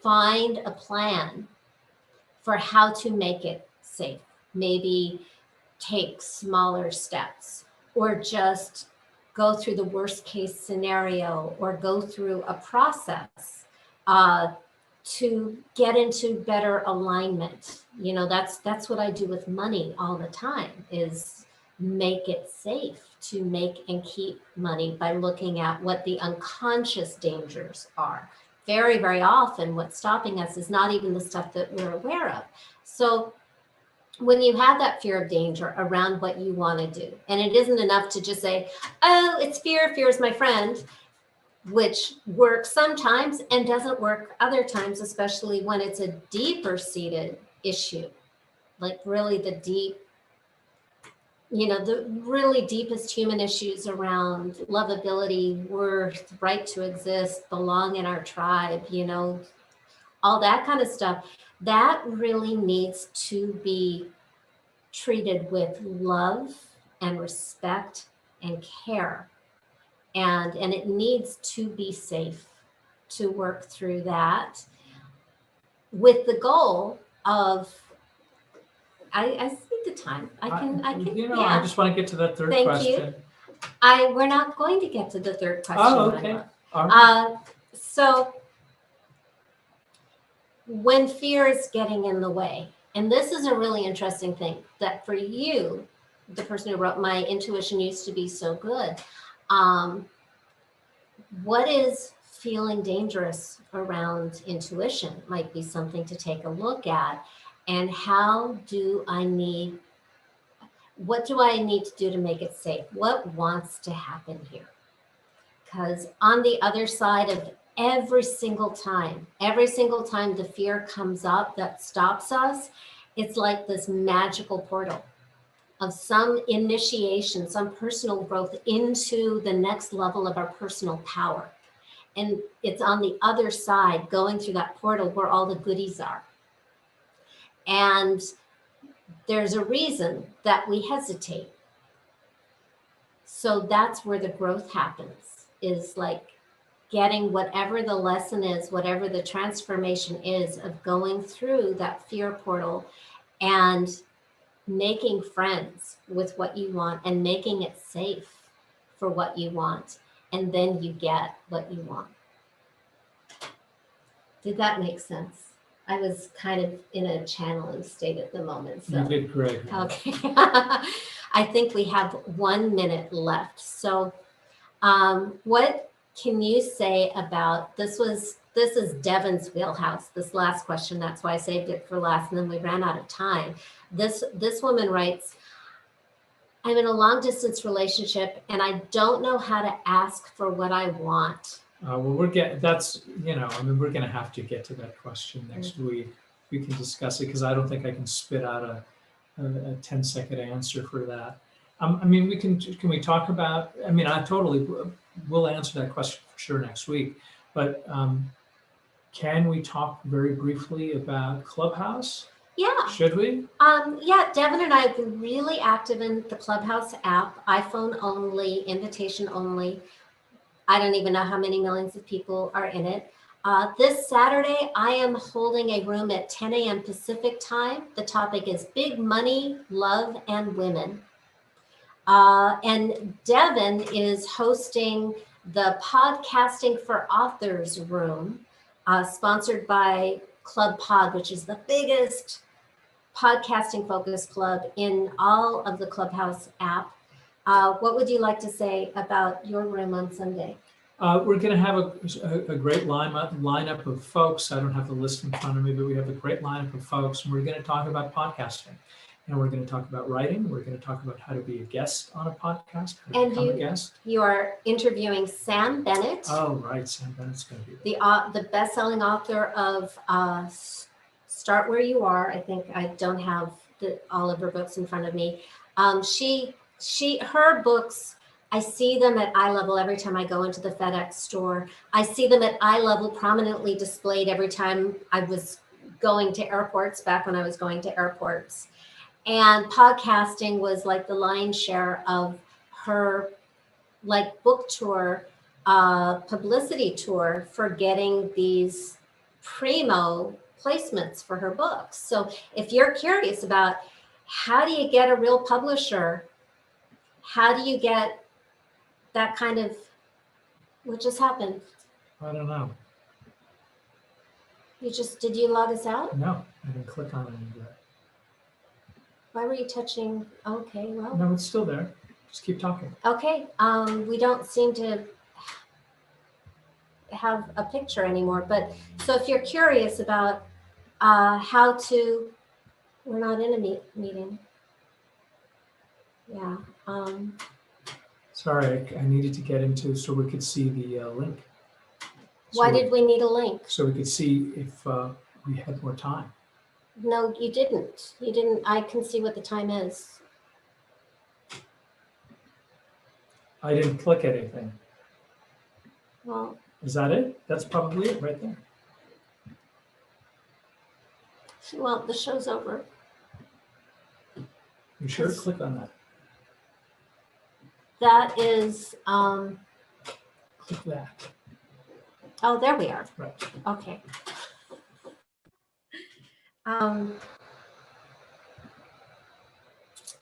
find a plan for how to make it safe. Maybe take smaller steps or just go through the worst case scenario or go through a process to get into better alignment. You know, that's what I do with money all the time, is make it safe to make and keep money by looking at what the unconscious dangers are. Very, very often what's stopping us is not even the stuff that we're aware of. So when you have that fear of danger around what you want to do, and it isn't enough to just say, oh, it's fear is my friend, which works sometimes and doesn't work other times, especially when it's a deeper seated issue, like really the deep, the really deepest human issues around lovability, worth, right to exist, belong in our tribe, all that kind of stuff. That really needs to be treated with love and respect and care. And it needs to be safe to work through that with the goal of, I see the time. I can. Yeah. I just want to get to that third question. Thank you. We're not going to get to the third question. Oh, okay. All right. So when fear is getting in the way, and this is a really interesting thing, that for you, the person who wrote My Intuition Used to Be So Good, what is feeling dangerous around intuition might be something to take a look at. And what do I need to do to make it safe? What wants to happen here? Because on the other side of every single time the fear comes up that stops us, it's like this magical portal of some initiation, some personal growth into the next level of our personal power. And it's on the other side, going through that portal, where all the goodies are. And there's a reason that we hesitate. So that's where the growth happens, is like getting whatever the lesson is, whatever the transformation is, of going through that fear portal and making friends with what you want and making it safe for what you want. And then you get what you want. Did that make sense? I was kind of in a channeling state at the moment. So. You did great. Okay. I think we have 1 minute left. So what can you say about, this is Devin's wheelhouse, this last question. That's why I saved it for last, and then we ran out of time. This woman writes, I'm in a long distance relationship and I don't know how to ask for what I want Well, we're getting, that's, you know, I mean, we're going to have to get to that question next week. We can discuss it because I don't think I can spit out a 10-second answer for that. I mean, can we talk about, I mean, I totally will answer that question for sure next week, but can we talk very briefly about Clubhouse? Yeah. Should we? Yeah, Devin and I have been really active in the Clubhouse app, iPhone only, invitation only. I don't even know how many millions of people are in it. This Saturday, I am holding a room at 10 a.m. Pacific time. The topic is Big Money, Love, and Women. And Devin is hosting the Podcasting for Authors room, sponsored by Club Pod, which is the biggest podcasting focused club in all of the Clubhouse app. What would you like to say about your room on Sunday? We're going to have a great lineup of folks. I don't have the list in front of me, but we have a great lineup of folks. And we're going to talk about podcasting. And we're going to talk about writing. We're going to talk about how to be a guest on a podcast. How to become a guest. You are interviewing Sam Bennett. Oh, right. Sam Bennett's going to be there. The best-selling author of Start Where You Are. I think I don't have all of her books in front of me. Her books, I see them at eye level every time I go into the FedEx store. I see them at eye level prominently displayed every time I was going to airports, back when I was going to airports. And podcasting was like the lion's share of her like book tour, publicity tour for getting these primo placements for her books. So if you're curious about how do you get a real publisher, how do you get that kind of, what just happened? I don't know. Did you log us out? No, I didn't click on any of that. Why were you touching? Okay, well. No, it's still there. Just keep talking. Okay, we don't seem to have a picture anymore, but so if you're curious about how to, we're not in a meeting. Yeah. Sorry, I needed to get into so we could see the link. Why did we need a link? So we could see if we had more time. No, you didn't. You didn't. I can see what the time is. I didn't click anything. Well, is that it? That's probably it right there. Well, the show's over. You sure? Click on that. That is. Click that. Oh, there we are. Right. Okay. That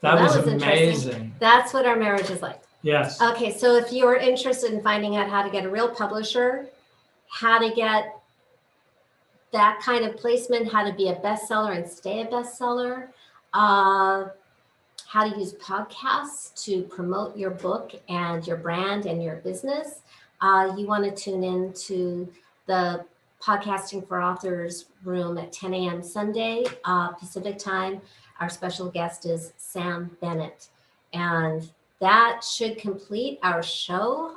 was amazing. That's what our marriage is like. Yes. Okay, so if you're interested in finding out how to get a real publisher, how to get that kind of placement, how to be a bestseller and stay a bestseller, how to use podcasts to promote your book and your brand and your business, you want to tune in to the Podcasting for Authors room at 10 a.m. Sunday, Pacific time. Our special guest is Sam Bennett. And that should complete our show.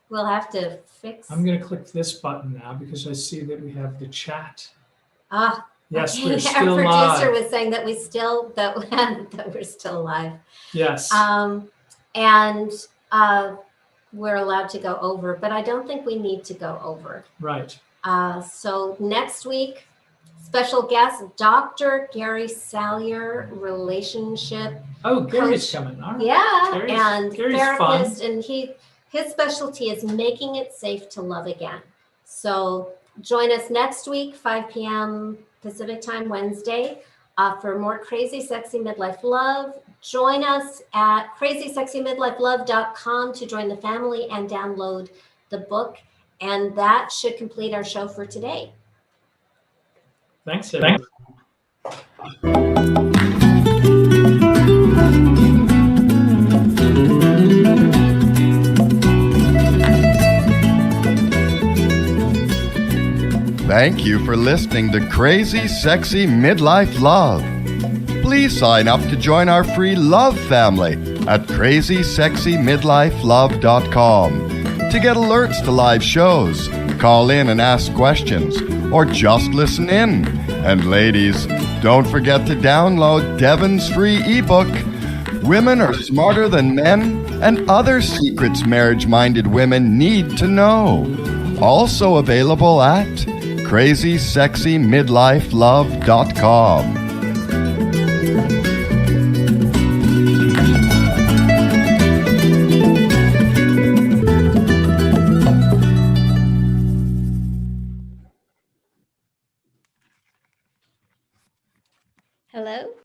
We'll have to fix. I'm going to click this button now because I see that we have the chat. Yes, okay. We're still our live. Producer was saying that that we're still live. Yes. And we're allowed to go over, but I don't think we need to go over. Right. So next week, special guest, Dr. Gary Salyer, relationship. Oh, Gary's coach. coming. All right. Yeah, Gary's therapist, fun. and his specialty is making it safe to love again. So join us next week, 5 p.m. Pacific time, Wednesday, for more Crazy Sexy Midlife Love. Join us at crazysexymidlifelove.com to join the family and download the book. And that should complete our show for today. Thanks, everyone. Thank you for listening to Crazy Sexy Midlife Love. Please sign up to join our free love family at crazysexymidlifelove.com. to get alerts to live shows, call in and ask questions, or just listen in. And ladies, don't forget to download Devin's free ebook, Women Are Smarter Than Men, and Other Secrets Marriage-Minded Women Need to Know. Also available at crazysexymidlifelove.com.